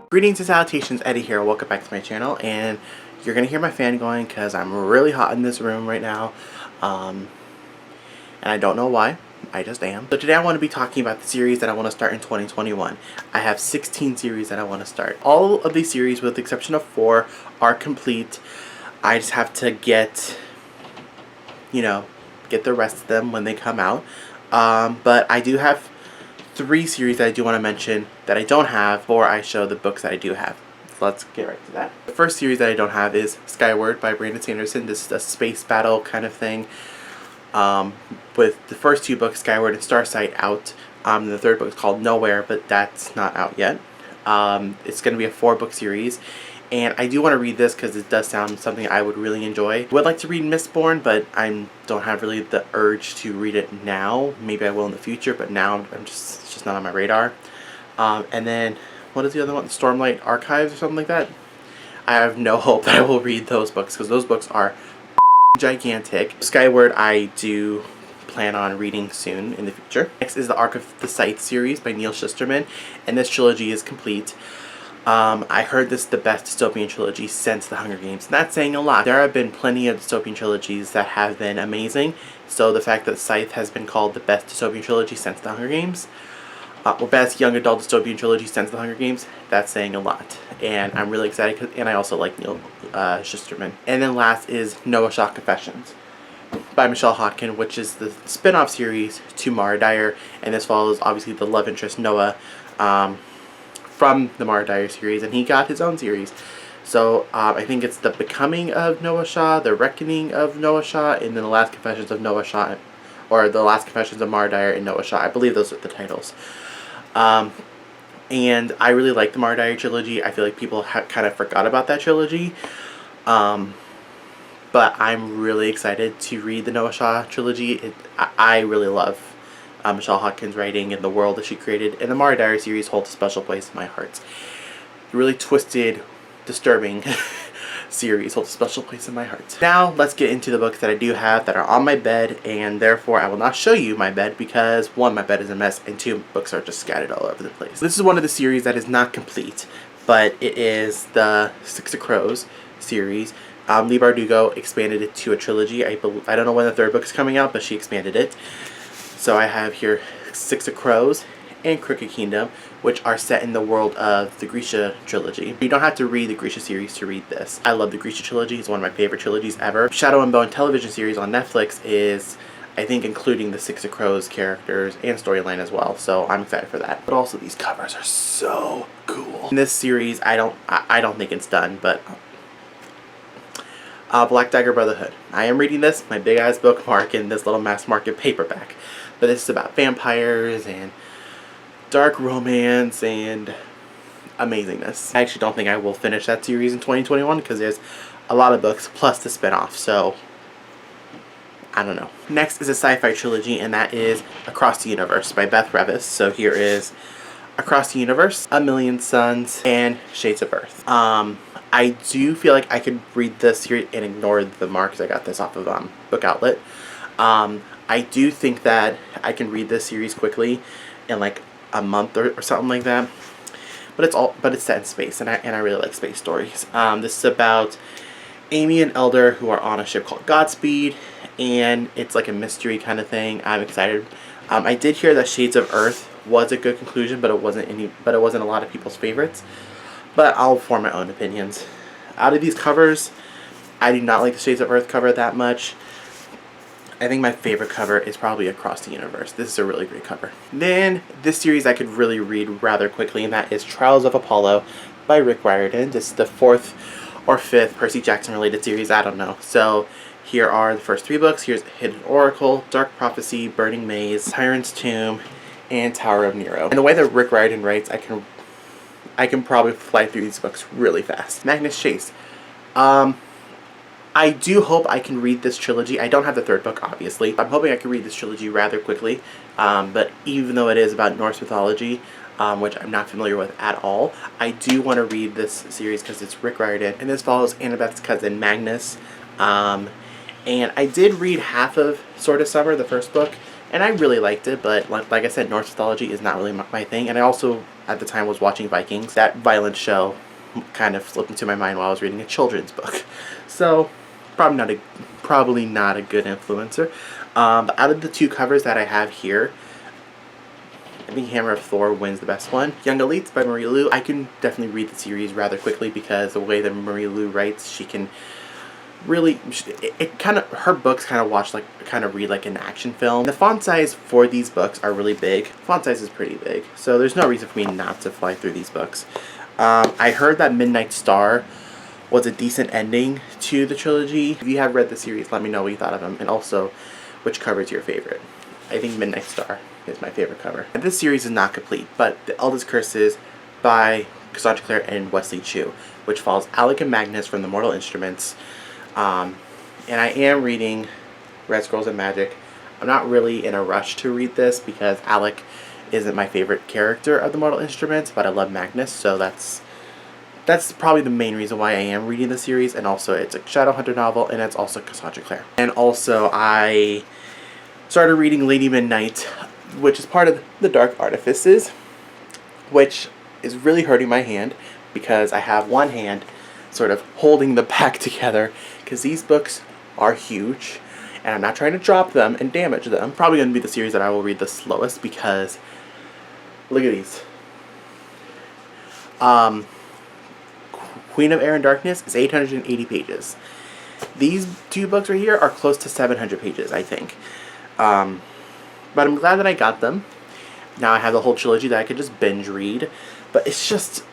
Greetings and salutations, Eddie here. Welcome back to my channel, and you're gonna hear my fan going because I'm really hot in this room right now, and I don't know why. I just am. So today I want to be talking about the series that I want to start in 2021. I have 16 series that I want to start. All of these series, with the exception of 4, are complete. I just have to get the rest of them when they come out. But I do have 3 series that I do want to mention that I don't have before I show the books that I do have. So let's get right to that. The first series that I don't have is Skyward by Brandon Sanderson. This is a space battle kind of thing. With the first 2 books, Skyward and Starsight, out. The third book is called Nowhere, but that's not out yet. It's going to be a 4-book series. And I do want to read this because it does sound something I would really enjoy. I would like to read Mistborn, but I don't have really the urge to read it now. Maybe I will in the future, but now it's just not on my radar. And then, what is the other one? Stormlight Archives or something like that? I have no hope that I will read those books because those books are gigantic. Skyward I do plan on reading soon in the future. Next is the Arc of Scythe series by Neil Shusterman, and this trilogy is complete. I heard this is the best dystopian trilogy since The Hunger Games. That's saying a lot. There have been plenty of dystopian trilogies that have been amazing, so the fact that Scythe has been called the best dystopian trilogy since The Hunger Games, or best young adult dystopian trilogy since The Hunger Games, that's saying a lot. And I'm really excited, and I also like Neil Shusterman. And then last is Noah Shaw Confessions by Michelle Hodkin, which is the spin-off series to Mara Dyer, and this follows obviously the love interest Noah from the Mara Dyer series, and he got his own series. So I think it's The Becoming of Noah Shaw, The Reckoning of Noah Shaw, and then The Last Confessions of Noah Shaw, or The Last Confessions of Mara Dyer and Noah Shaw. I believe those are the titles. And I really like the Mara Dyer trilogy. I feel like people kind of forgot about that trilogy. But I'm really excited to read the Noah Shaw trilogy. I really love Michelle Hodkin's writing and the world that she created, and the Mara Dyer series holds a special place in my heart. Really twisted, disturbing series holds a special place in my heart. Now let's get into the books that I do have that are on my bed, and therefore I will not show you my bed because 1, my bed is a mess, and 2, books are just scattered all over the place. This is one of the series that is not complete, but it is the Six of Crows series. Leigh Bardugo expanded it to a trilogy. I don't know when the 3rd book is coming out, but she expanded it. So I have here Six of Crows and Crooked Kingdom, which are set in the world of the Grisha trilogy. You don't have to read the Grisha series to read this. I love the Grisha trilogy. It's one of my favorite trilogies ever. Shadow and Bone television series on Netflix is, I think, including the Six of Crows characters and storyline as well. So I'm excited for that. But also these covers are so cool. In this series, I don't think it's done, but Black Dagger Brotherhood. I am reading this, my big ass bookmark in this little mass market paperback. But this is about vampires and dark romance and amazingness. I actually don't think I will finish that series in 2021 because there's a lot of books plus the spinoff, so I don't know. Next is a sci-fi trilogy, and that is Across the Universe by Beth Revis. So here is Across the Universe, A Million Suns, and Shades of Earth. I do feel like I could read this series and ignore the marks. I got this off of Book Outlet. I do think that I can read this series quickly in like a month or something like that. But it's set in space, and I really like space stories. This is about Amy and Elder who are on a ship called Godspeed, and it's like a mystery kind of thing. I'm excited. I did hear that Shades of Earth was a good conclusion, but it wasn't a lot of people's favorites. But I'll form my own opinions. Out of these covers, I do not like the Shades of Earth cover that much. I think my favorite cover is probably Across the Universe. This is a really great cover. Then, this series I could really read rather quickly, and that is Trials of Apollo by Rick Riordan. This is the 4th or 5th Percy Jackson related series, I don't know. So, here are the first 3 books. Here's Hidden Oracle, Dark Prophecy, Burning Maze, Tyrant's Tomb, and Tower of Nero. And the way that Rick Riordan writes, I can probably fly through these books really fast. Magnus Chase. I do hope I can read this trilogy. I don't have the 3rd book, obviously. I'm hoping I can read this trilogy rather quickly. But even though it is about Norse mythology, which I'm not familiar with at all, I do want to read this series because it's Rick Riordan. And this follows Annabeth's cousin, Magnus. And I did read half of Sword of Summer, the 1st book, And I really liked it, but like I said, Norse mythology is not really my thing. And I also, at the time, was watching Vikings. That violent show kind of slipped into my mind while I was reading a children's book. So, probably not a good influencer. But out of the two covers that I have here, I think Hammer of Thor wins the best one. Young Elites by Marie Lu. I can definitely read the series rather quickly because the way that Marie Lu writes, she can really, her books kind of read like an action film. The font size for these books are really big. Font size is pretty big, so there's no reason for me not to fly through these books. I heard that Midnight Star was a decent ending to the trilogy. If you have read the series, let me know what you thought of them, and also which cover is your favorite. I think Midnight Star is my favorite cover. And this series is not complete, but The Eldest Curses by Cassandra Clare and Wesley Chu, which follows Alec and Magnus from the Mortal Instruments. And I am reading Red Scrolls of Magic. I'm not really in a rush to read this because Alec isn't my favorite character of the Mortal Instruments, but I love Magnus, so that's probably the main reason why I am reading the series. And also it's a Shadowhunter novel, and it's also Cassandra Clare. And also I started reading Lady Midnight, which is part of the Dark Artifices, which is really hurting my hand because I have one hand sort of holding the back together because these books are huge and I'm not trying to drop them and damage them. Probably going to be the series that I will read the slowest because look at these. Queen of Air and Darkness is 880 pages. These two books right here are close to 700 pages, I think. But I'm glad that I got them. Now I have the whole trilogy that I could just binge read. But it's just,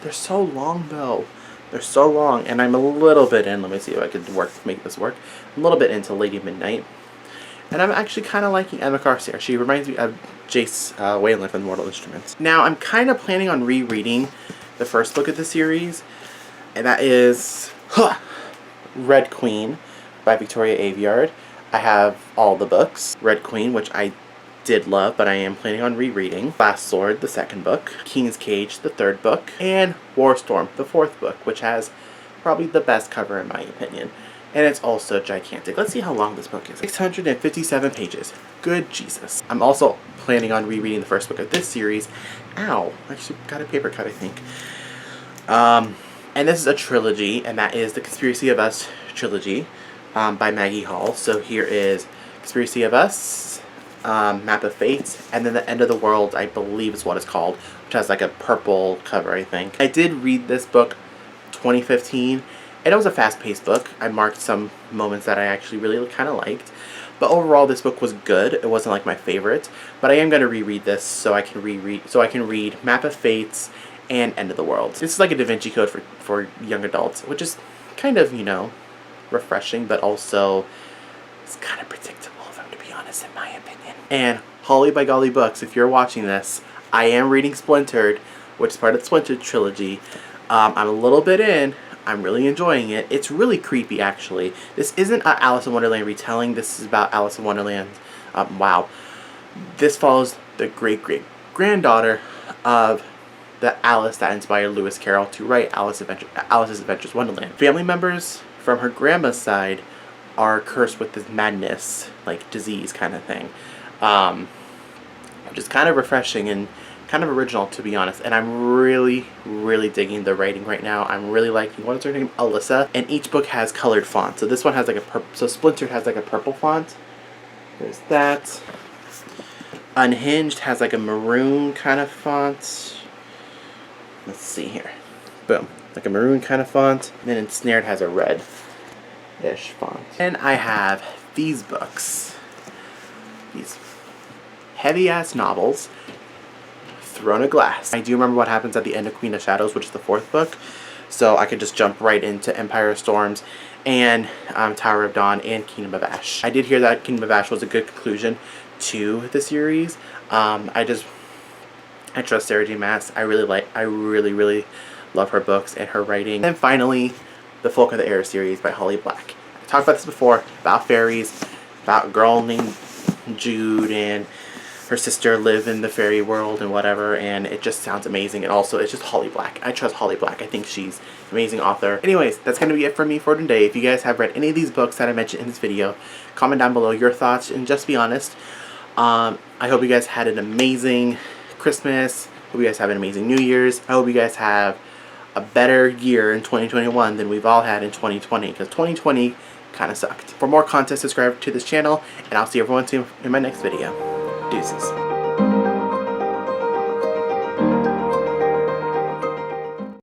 they're so long though. They're so long, and I'm a little bit in. Let me see if I could make this work. I'm a little bit into Lady Midnight. And I'm actually kind of liking Emma Carcer. She reminds me of Jace Wayland from Mortal Instruments. Now I'm kind of planning on rereading the first book of the series. And that is Red Queen by Victoria Aveyard. I have all the books. Red Queen, which I did love, but I am planning on rereading. Last Sword, the second book. King's Cage, the third book. And Warstorm, the fourth book, which has probably the best cover in my opinion. And it's also gigantic. Let's see how long this book is. 657 pages. Good Jesus. I'm also planning on rereading the first book of this series. Ow. I actually got a paper cut, I think. And this is a trilogy, and that is the Conspiracy of Us trilogy by Maggie Hall. So here is Conspiracy of Us, Map of Fates, and then The End of the World, I believe is what it's called, which has like a purple cover, I think. I did read this book 2015, and it was a fast-paced book. I marked some moments that I actually really kind of liked. But overall, this book was good. It wasn't like my favorite, but I am going to reread this so I can read Map of Fates and End of the World. This is like a Da Vinci Code for young adults, which is kind of, you know, refreshing, but also it's kind of predictable, if I'm to be honest, in my opinion. And Holly by Golly Books, if you're watching this, I am reading Splintered, which is part of the Splintered trilogy. I'm a little bit in. I'm really enjoying it. It's really creepy, actually. This isn't an Alice in Wonderland retelling. This is about Alice in Wonderland. Wow. This follows the great-great-granddaughter of the Alice that inspired Lewis Carroll to write Alice's Adventures Wonderland. Family members from her grandma's side are cursed with this madness, like disease kind of thing. Which is kind of refreshing and kind of original, to be honest. And I'm really, really digging the writing right now. I'm really liking, what is her name? Alyssa. And each book has colored fonts. So this one has like a purple, so Splintered has like a purple font. There's that. Unhinged has like a maroon kind of font. Let's see here. Boom. Like a maroon kind of font. And then Ensnared has a red-ish font. And I have these books. These heavy-ass novels. Throne of Glass. I do remember what happens at the end of Queen of Shadows, which is the fourth book. So I could just jump right into Empire of Storms and Tower of Dawn and Kingdom of Ash. I did hear that Kingdom of Ash was a good conclusion to the series. I trust Sarah J. Maas. I really love her books and her writing. And finally, the Folk of the Air series by Holly Black. I talked about this before, about fairies, about a girl named Jude and her sister live in the fairy world and whatever, and it just sounds amazing. And also, it's just Holly Black. I trust Holly Black. I think she's an amazing author. Anyways, that's going to be it for me for today. If you guys have read any of these books that I mentioned in this video, comment down below your thoughts, and just be honest. I hope you guys had an amazing Christmas. Hope you guys have an amazing New Year's. I hope you guys have a better year in 2021 than we've all had in 2020, because 2020 kind of sucked. For more content, subscribe to this channel, and I'll see everyone soon in my next video. Deuces.